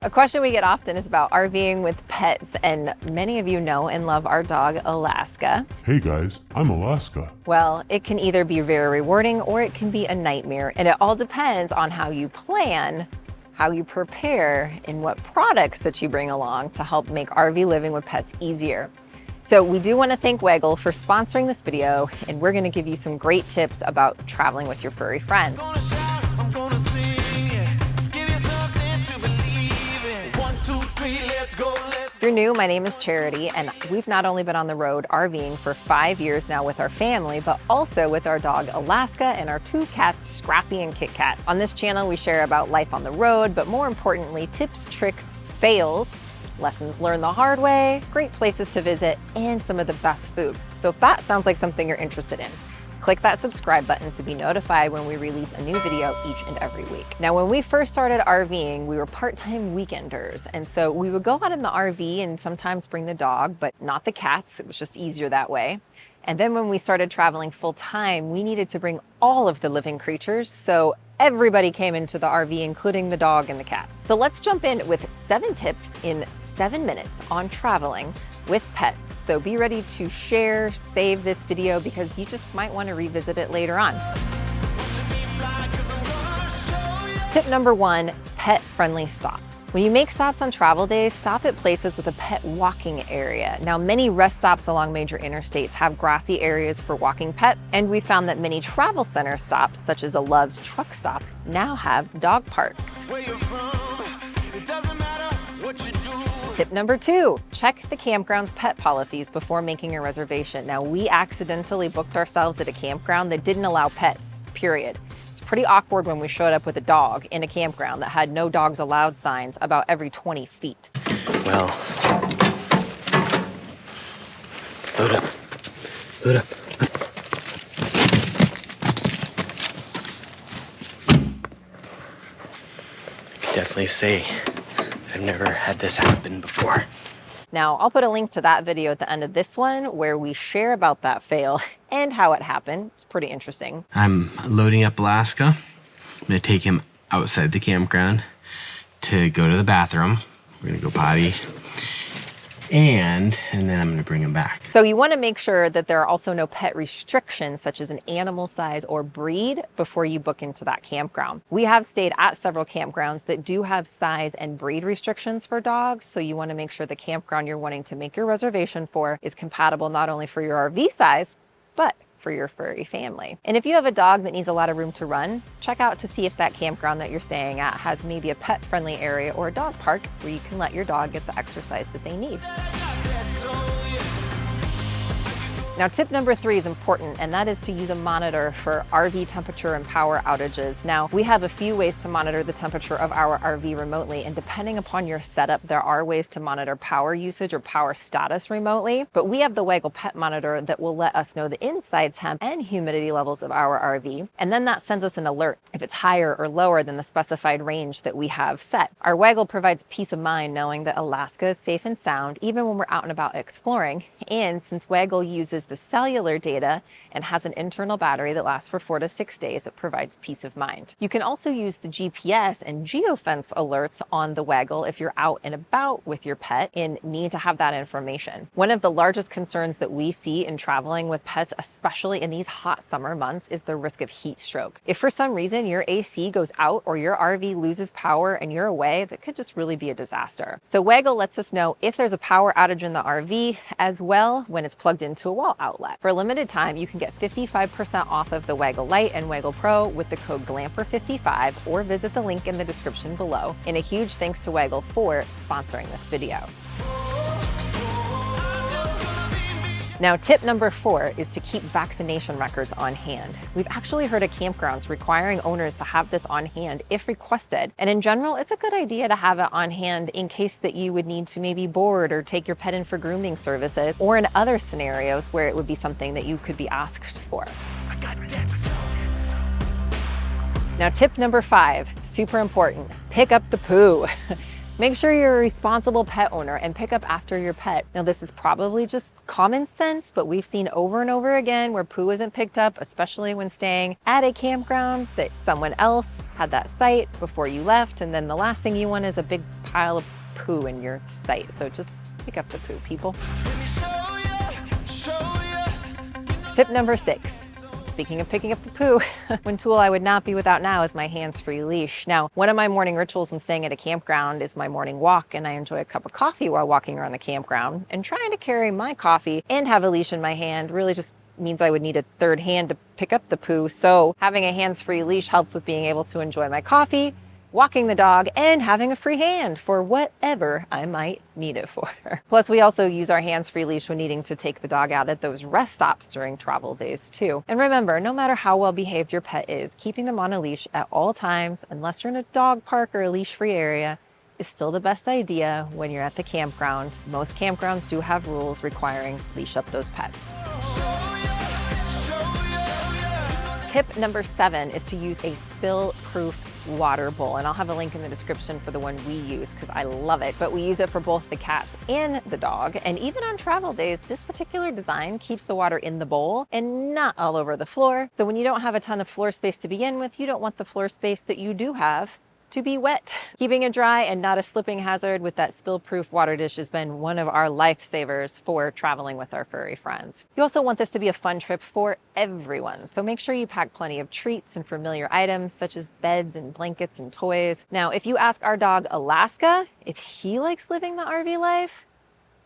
A question we get often is about RVing with pets, and many of you know and love our dog, Alaska. Hey guys, I'm Alaska. Well, it can either be very rewarding or it can be a nightmare, and it all depends on how you plan, how you prepare, and what products that you bring along to help make RV living with pets easier. So we do want to thank Waggle for sponsoring this video, and we're going to give you some great tips about traveling with your furry friends. If you're new, my name is Charity, and we've not only been on the road RVing for 5 years now with our family, but also with our dog Alaska and our two cats, Scrappy and Kit Kat. On this channel, we share about life on the road, but more importantly, tips, tricks, fails, lessons learned the hard way, great places to visit, and some of the best food. So if that sounds like something you're interested in, click that subscribe button to be notified when we release a new video each and every week. Now, when we first started RVing, we were part-time weekenders. And so we would go out in the RV and sometimes bring the dog, but not the cats. It was just easier that way. And then when we started traveling full-time, we needed to bring all of the living creatures. So everybody came into the RV, including the dog and the cats. So let's jump in with 7 tips in 7 minutes on traveling with pets. So be ready to share, save this video because you just might want to revisit it later on. Tip number 1, pet-friendly stops. When you make stops on travel days, stop at places with a pet walking area. Now, many rest stops along major interstates have grassy areas for walking pets, and we found that many travel center stops, such as a Love's truck stop, now have dog parks. Tip number 2, check the campground's pet policies before making a reservation. Now, we accidentally booked ourselves at a campground that didn't allow pets, period. It's pretty awkward when we showed up with a dog in a campground that had no dogs allowed signs about every 20 feet. Well, load up, load up. I could definitely say I've never had this happen before. Now, I'll put a link to that video at the end of this one where we share about that fail and how it happened. It's pretty interesting. I'm loading up Alaska. I'm gonna take him outside the campground to go to the bathroom. We're gonna go potty. And then I'm gonna bring him back. So you wanna make sure that there are also no pet restrictions such as an animal size or breed before you book into that campground. We have stayed at several campgrounds that do have size and breed restrictions for dogs. So you wanna make sure the campground you're wanting to make your reservation for is compatible not only for your RV size, but for your furry family. And if you have a dog that needs a lot of room to run, check out to see if that campground that you're staying at has maybe a pet-friendly area or a dog park where you can let your dog get the exercise that they need. Now, tip number 3 is important, and that is to use a monitor for RV temperature and power outages. Now, we have a few ways to monitor the temperature of our RV remotely, and depending upon your setup, there are ways to monitor power usage or power status remotely, but we have the Waggle Pet Monitor that will let us know the inside temp and humidity levels of our RV, and then that sends us an alert if it's higher or lower than the specified range that we have set. Our Waggle provides peace of mind knowing that Alaska is safe and sound, even when we're out and about exploring, and since Waggle uses the cellular data and has an internal battery that lasts for 4 to 6 days, it provides peace of mind. You can also use the GPS and geofence alerts on the Waggle if you're out and about with your pet and need to have that information. One of the largest concerns that we see in traveling with pets, especially in these hot summer months, is the risk of heat stroke. If for some reason your AC goes out or your RV loses power and you're away, that could just really be a disaster. So Waggle lets us know if there's a power outage in the RV as well when it's plugged into a wall outlet. For a limited time, you can get 55% off of the Waggle Lite and Waggle Pro with the code Glamper55 or visit the link in the description below. And a huge thanks to Waggle for sponsoring this video. Now, tip number 4 is to keep vaccination records on hand. We've actually heard of campgrounds requiring owners to have this on hand if requested. And in general, it's a good idea to have it on hand in case that you would need to maybe board or take your pet in for grooming services, or in other scenarios where it would be something that you could be asked for. Now, tip number 5, super important, pick up the poo. Make sure you're a responsible pet owner and pick up after your pet. Now, this is probably just common sense, but we've seen over and over again where poo isn't picked up, especially when staying at a campground that someone else had that site before you left. And then the last thing you want is a big pile of poo in your site. So just pick up the poo, people. Tip number 6. Speaking of picking up the poo, one tool I would not be without now is my hands-free leash. Now, one of my morning rituals when staying at a campground is my morning walk, and I enjoy a cup of coffee while walking around the campground. And trying to carry my coffee and have a leash in my hand really just means I would need a third hand to pick up the poo. So having a hands-free leash helps with being able to enjoy my coffee, walking the dog, and having a free hand for whatever I might need it for. Plus, we also use our hands-free leash when needing to take the dog out at those rest stops during travel days too. And remember, no matter how well behaved your pet is, keeping them on a leash at all times, unless you're in a dog park or a leash-free area, is still the best idea when you're at the campground. Most campgrounds do have rules requiring leash up those pets. Tip number 7 is to use a spill-proof water bowl, and I'll have a link in the description for the one we use because I love it. But we use it for both the cats and the dog, and even on travel days, this particular design keeps the water in the bowl and not all over the floor. So when you don't have a ton of floor space to begin with, you don't want the floor space that you do have to be wet. Keeping it dry and not a slipping hazard with that spill-proof water dish has been one of our lifesavers for traveling with our furry friends. You also want this to be a fun trip for everyone, so make sure you pack plenty of treats and familiar items such as beds and blankets and toys. Now, if you ask our dog Alaska if he likes living the RV life,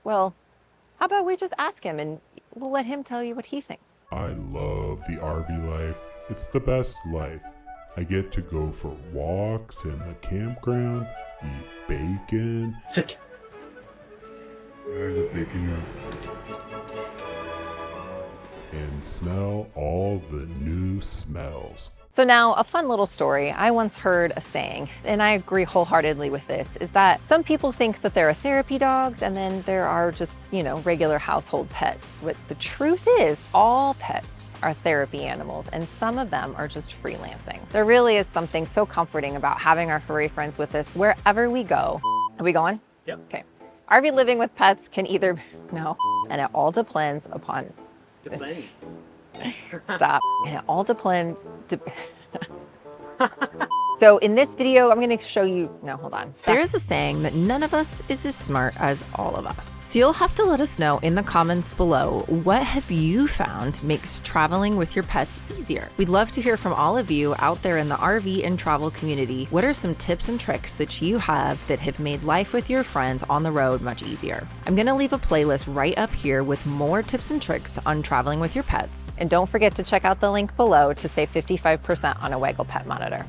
well, how about we just ask him and we'll let him tell you what he thinks. I love the RV life. It's the best life. I get to go for walks in the campground, eat bacon. Sit. Where's the bacon now? And smell all the new smells. So now, a fun little story. I once heard a saying, and I agree wholeheartedly with this, is that some people think that there are therapy dogs and then there are just, regular household pets. But the truth is, all pets are therapy animals, and some of them are just freelancing. There really is something so comforting about having our furry friends with us wherever we go. Are we going? Yep. Okay. RV living with pets can either, no, and it all depends upon, stop, and it all depends, So in this video, I'm going to show you, no, hold on. There is a saying that none of us is as smart as all of us. So you'll have to let us know in the comments below, what have you found makes traveling with your pets easier? We'd love to hear from all of you out there in the RV and travel community. What are some tips and tricks that you have that have made life with your friends on the road much easier? I'm going to leave a playlist right up here with more tips and tricks on traveling with your pets. And don't forget to check out the link below to save 55% on a Waggle pet monitor.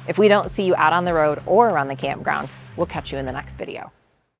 If we don't see you out on the road or around the campground, we'll catch you in the next video.